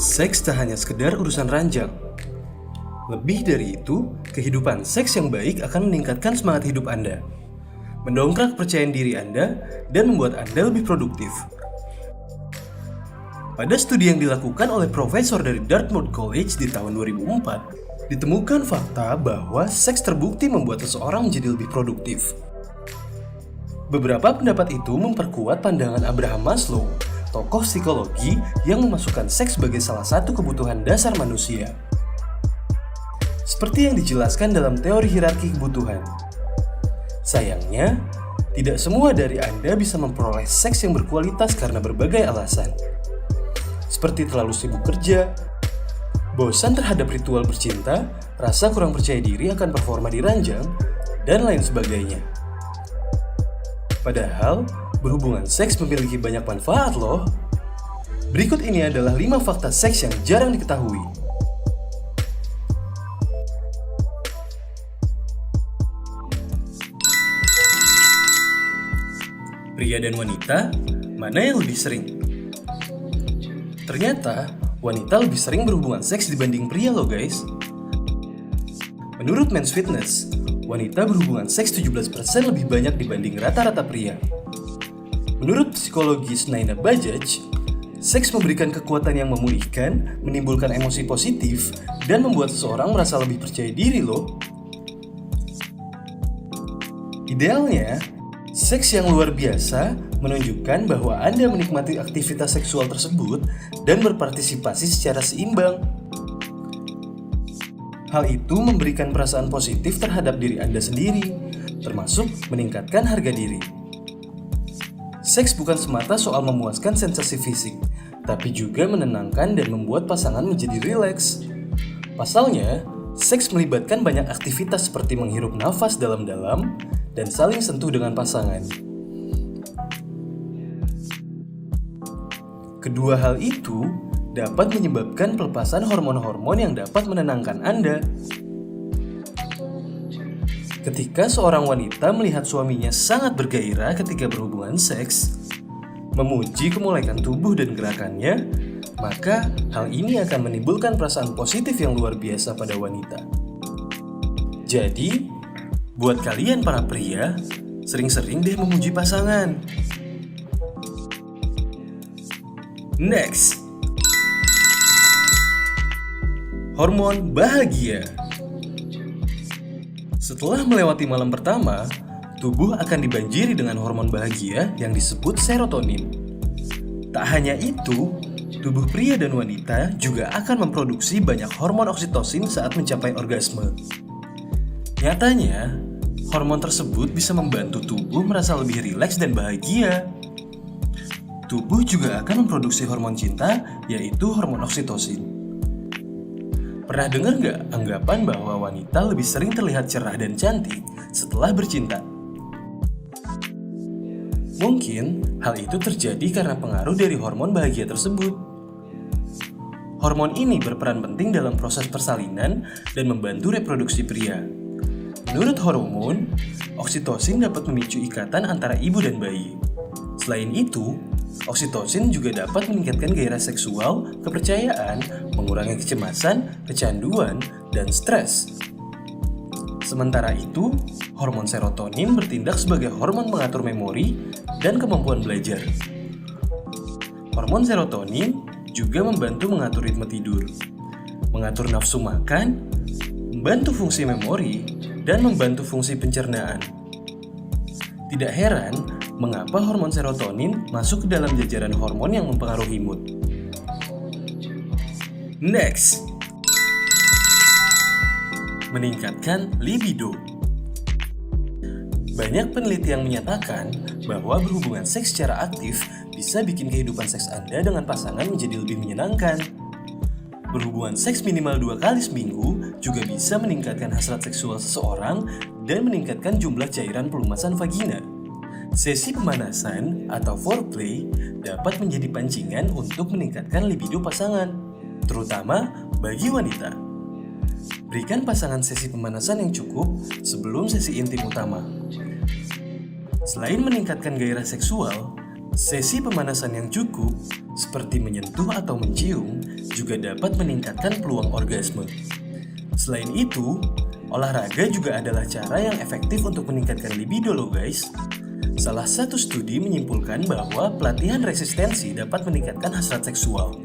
Seks tak hanya sekedar urusan ranjang. Lebih dari itu, kehidupan seks yang baik akan meningkatkan semangat hidup Anda, mendongkrak kepercayaan diri Anda, dan membuat Anda lebih produktif. Pada studi yang dilakukan oleh profesor dari Dartmouth College di tahun 2004, ditemukan fakta bahwa seks terbukti membuat seseorang menjadi lebih produktif. Beberapa pendapat itu memperkuat pandangan Abraham Maslow, tokoh psikologi yang memasukkan seks sebagai salah satu kebutuhan dasar manusia. Seperti yang dijelaskan dalam teori hierarki kebutuhan. Sayangnya, tidak semua dari Anda bisa memperoleh seks yang berkualitas karena berbagai alasan. Seperti terlalu sibuk kerja, bosan terhadap ritual bercinta, rasa kurang percaya diri akan performa di ranjang, dan lain sebagainya. Padahal, berhubungan seks memiliki banyak manfaat loh. Berikut ini adalah 5 fakta seks yang jarang diketahui. Pria dan wanita, mana yang lebih sering? Ternyata, wanita lebih sering berhubungan seks dibanding pria loh guys. Menurut Men's Fitness, wanita berhubungan seks 17% lebih banyak dibanding rata-rata pria. Menurut psikologis Naina Bajaj, seks memberikan kekuatan yang memulihkan, menimbulkan emosi positif, dan membuat seseorang merasa lebih percaya diri loh. Idealnya, seks yang luar biasa menunjukkan bahwa Anda menikmati aktivitas seksual tersebut dan berpartisipasi secara seimbang. Hal itu memberikan perasaan positif terhadap diri Anda sendiri, termasuk meningkatkan harga diri. Seks bukan semata soal memuaskan sensasi fisik, tapi juga menenangkan dan membuat pasangan menjadi rileks. Pasalnya, seks melibatkan banyak aktivitas seperti menghirup nafas dalam-dalam dan saling sentuh dengan pasangan. Kedua hal itu dapat menyebabkan pelepasan hormon-hormon yang dapat menenangkan Anda. Ketika seorang wanita melihat suaminya sangat bergairah ketika berhubungan seks, memuji kemolekan tubuh dan gerakannya, maka hal ini akan menimbulkan perasaan positif yang luar biasa pada wanita. Jadi, buat kalian para pria, sering-sering deh memuji pasangan. Next, hormon bahagia. Setelah melewati malam pertama, tubuh akan dibanjiri dengan hormon bahagia yang disebut serotonin. Tak hanya itu, tubuh pria dan wanita juga akan memproduksi banyak hormon oksitosin saat mencapai orgasme. Nyatanya, hormon tersebut bisa membantu tubuh merasa lebih rileks dan bahagia. Tubuh juga akan memproduksi hormon cinta, yaitu hormon oksitosin. Pernah dengar nggak anggapan bahwa wanita lebih sering terlihat cerah dan cantik setelah bercinta? Mungkin hal itu terjadi karena pengaruh dari hormon bahagia tersebut. Hormon ini berperan penting dalam proses persalinan dan membantu reproduksi pria. Menurut hormon, oksitosin dapat memicu ikatan antara ibu dan bayi. Selain itu, oksitosin juga dapat meningkatkan gairah seksual, kepercayaan, mengurangi kecemasan, kecanduan, dan stres. Sementara itu, hormon serotonin bertindak sebagai hormon pengatur memori dan kemampuan belajar. Hormon serotonin juga membantu mengatur ritme tidur, mengatur nafsu makan, membantu fungsi memori, dan membantu fungsi pencernaan. Tidak heran mengapa hormon serotonin masuk ke dalam jajaran hormon yang mempengaruhi mood. Next, meningkatkan libido. Banyak penelitian menyatakan bahwa berhubungan seks secara aktif bisa bikin kehidupan seks Anda dengan pasangan menjadi lebih menyenangkan. Berhubungan seks minimal 2 kali seminggu juga bisa meningkatkan hasrat seksual seseorang dan meningkatkan jumlah cairan pelumasan vagina. Sesi pemanasan atau foreplay dapat menjadi pancingan untuk meningkatkan libido pasangan, terutama bagi wanita. Berikan pasangan sesi pemanasan yang cukup sebelum sesi intim utama. Selain meningkatkan gairah seksual, sesi pemanasan yang cukup, seperti menyentuh atau mencium, juga dapat meningkatkan peluang orgasme. Selain itu, olahraga juga adalah cara yang efektif untuk meningkatkan libido loh guys. Salah satu studi menyimpulkan bahwa pelatihan resistensi dapat meningkatkan hasrat seksual.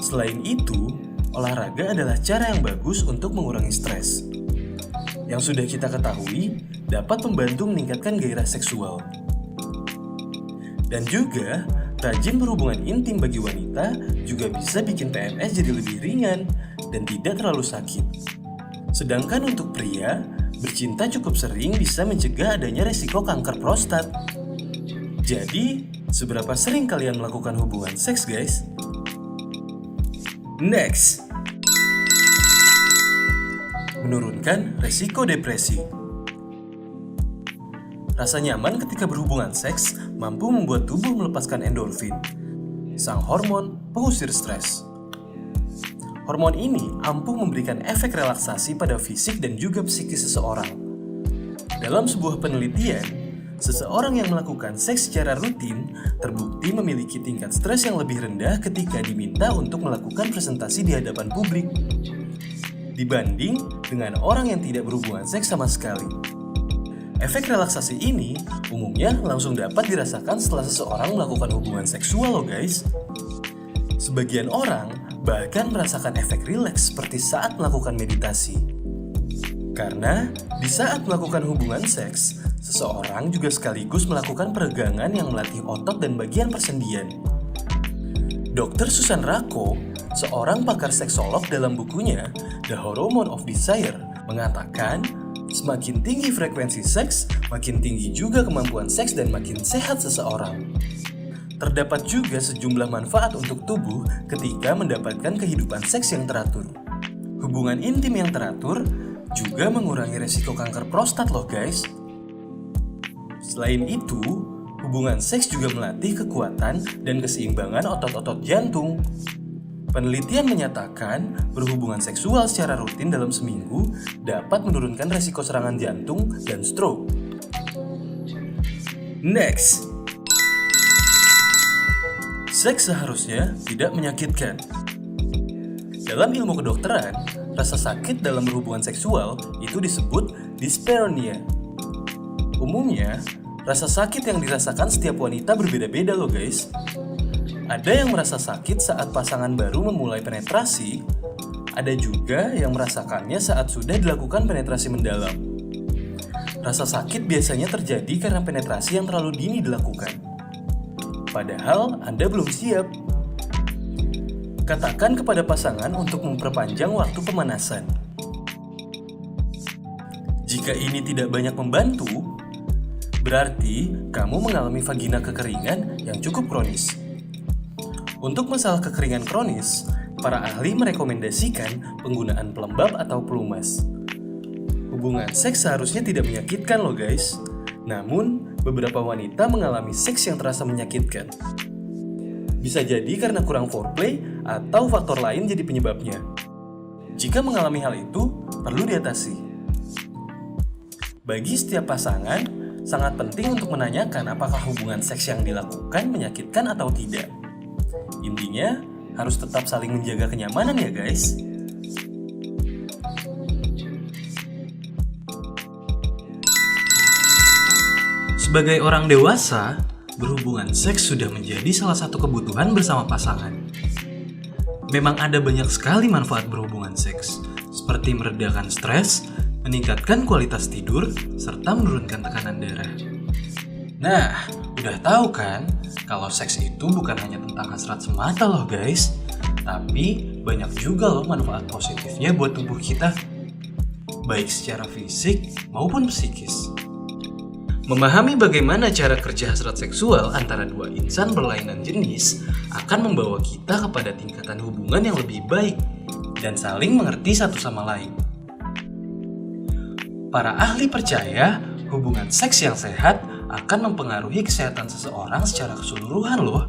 Selain itu, olahraga adalah cara yang bagus untuk mengurangi stres. Yang sudah kita ketahui, dapat membantu meningkatkan gairah seksual. Dan juga, rajin berhubungan intim bagi wanita juga bisa bikin PMS jadi lebih ringan dan tidak terlalu sakit. Sedangkan untuk pria, bercinta cukup sering bisa mencegah adanya resiko kanker prostat. Jadi, seberapa sering kalian melakukan hubungan seks, guys? Next, menurunkan resiko depresi. Rasa nyaman ketika berhubungan seks mampu membuat tubuh melepaskan endorfin, sang hormon pengusir stres. Hormon ini ampuh memberikan efek relaksasi pada fisik dan juga psikis seseorang. Dalam sebuah penelitian, seseorang yang melakukan seks secara rutin terbukti memiliki tingkat stres yang lebih rendah ketika diminta untuk melakukan presentasi di hadapan publik, dibanding dengan orang yang tidak berhubungan seks sama sekali. Efek relaksasi ini umumnya langsung dapat dirasakan setelah seseorang melakukan hubungan seksual loh guys. Sebagian orang bahkan merasakan efek rileks seperti saat melakukan meditasi. Karena di saat melakukan hubungan seks, seseorang juga sekaligus melakukan peregangan yang melatih otot dan bagian persendian. Dr. Susan Racco, seorang pakar seksolog dalam bukunya The Hormone of Desire, mengatakan semakin tinggi frekuensi seks, makin tinggi juga kemampuan seks dan makin sehat seseorang. Terdapat juga sejumlah manfaat untuk tubuh ketika mendapatkan kehidupan seks yang teratur. Hubungan intim yang teratur juga mengurangi resiko kanker prostat loh guys. Selain itu, hubungan seks juga melatih kekuatan dan keseimbangan otot-otot jantung. Penelitian menyatakan berhubungan seksual secara rutin dalam seminggu dapat menurunkan resiko serangan jantung dan stroke. Next, seks seharusnya tidak menyakitkan. Dalam ilmu kedokteran, rasa sakit dalam berhubungan seksual itu disebut dyspareunia. Umumnya, rasa sakit yang dirasakan setiap wanita berbeda-beda loh guys. Ada yang merasa sakit saat pasangan baru memulai penetrasi, ada juga yang merasakannya saat sudah dilakukan penetrasi mendalam. Rasa sakit biasanya terjadi karena penetrasi yang terlalu dini dilakukan. Padahal Anda belum siap. Katakan kepada pasangan untuk memperpanjang waktu pemanasan. Jika ini tidak banyak membantu, berarti kamu mengalami vagina kekeringan yang cukup kronis. Untuk masalah kekeringan kronis, para ahli merekomendasikan penggunaan pelembab atau pelumas. Hubungan seks seharusnya tidak menyakitkan loh guys. Namun, beberapa wanita mengalami seks yang terasa menyakitkan. Bisa jadi karena kurang foreplay atau faktor lain jadi penyebabnya. Jika mengalami hal itu, perlu diatasi. Bagi setiap pasangan, sangat penting untuk menanyakan apakah hubungan seks yang dilakukan menyakitkan atau tidak. Intinya, harus tetap saling menjaga kenyamanan ya guys. Sebagai orang dewasa, berhubungan seks sudah menjadi salah satu kebutuhan bersama pasangan. Memang ada banyak sekali manfaat berhubungan seks, seperti meredakan stres, meningkatkan kualitas tidur, serta menurunkan tekanan darah. Nah, udah tahu kan, kalau seks itu bukan hanya tentang hasrat semata loh guys, tapi banyak juga loh manfaat positifnya buat tubuh kita, baik secara fisik maupun psikis. Memahami bagaimana cara kerja hasrat seksual antara dua insan berlainan jenis akan membawa kita kepada tingkatan hubungan yang lebih baik dan saling mengerti satu sama lain. Para ahli percaya hubungan seks yang sehat akan mempengaruhi kesehatan seseorang secara keseluruhan loh.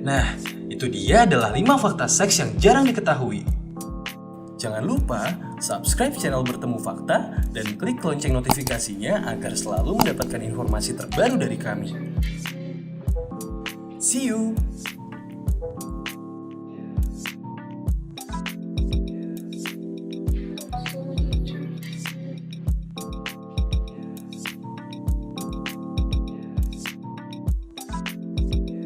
Nah, itu dia adalah 5 fakta seks yang jarang diketahui. Jangan lupa subscribe channel Bertemu Fakta dan klik lonceng notifikasinya agar selalu mendapatkan informasi terbaru dari kami. See you!